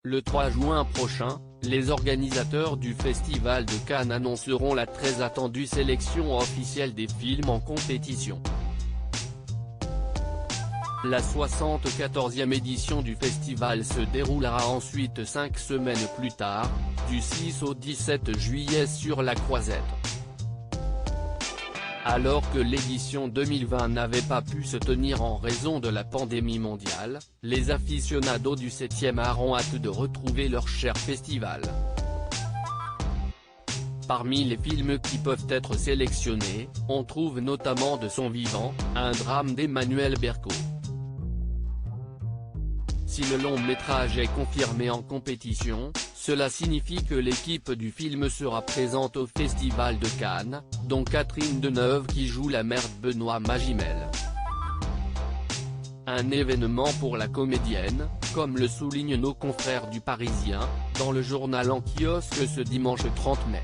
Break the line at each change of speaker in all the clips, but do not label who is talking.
Le 3 juin prochain, les organisateurs du Festival de Cannes annonceront la très attendue sélection officielle des films en compétition. La 74e édition du festival se déroulera ensuite 5 semaines plus tard, du 6 au 17 juillet sur la Croisette. Alors que l'édition 2020 n'avait pas pu se tenir en raison de la pandémie mondiale, les aficionados du 7e art ont hâte de retrouver leur cher festival. Parmi les films qui peuvent être sélectionnés, on trouve notamment De son vivant, un drame d'Emmanuel Berco. Si le long métrage est confirmé en compétition, cela signifie que l'équipe du film sera présente au Festival de Cannes, dont Catherine Deneuve qui joue la mère de Benoît Magimel. Un événement pour la comédienne, comme le soulignent nos confrères du Parisien, dans le journal en kiosque ce dimanche 30 mai.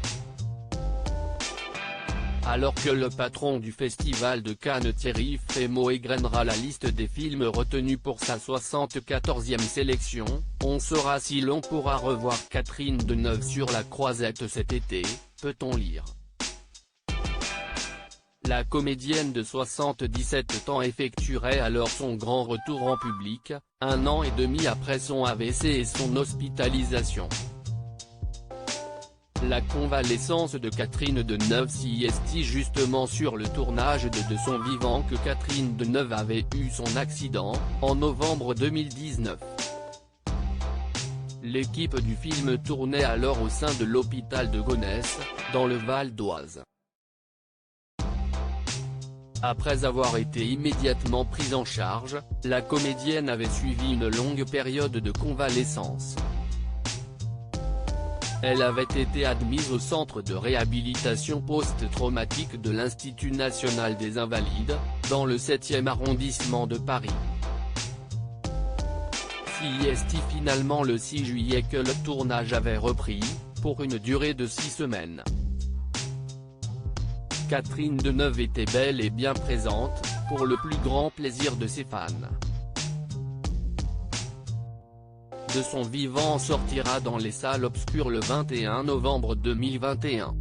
Alors que le patron du Festival de Cannes Thierry Frémaux égrènera la liste des films retenus pour sa 74e sélection, on saura si l'on pourra revoir Catherine Deneuve sur la Croisette cet été, peut-on lire. La comédienne de 77 ans effectuerait alors son grand retour en public, 1 an et demi après son AVC et son hospitalisation. La convalescence de Catherine Deneuve s'y estie justement sur le tournage de son vivant que Catherine Deneuve avait eu son accident, en novembre 2019. L'équipe du film tournait alors au sein de l'hôpital de Gonesse, dans le Val d'Oise. Après avoir été immédiatement prise en charge, la comédienne avait suivi une longue période de convalescence. Elle avait été admise au centre de réhabilitation post-traumatique de l'Institut national des invalides, dans le 7e arrondissement de Paris. S'y estie finalement le 6 juillet que le tournage avait repris, pour une durée de 6 semaines. Catherine Deneuve était bel et bien présente, pour le plus grand plaisir de ses fans. De son vivant sortira dans les salles obscures le 21 novembre 2021.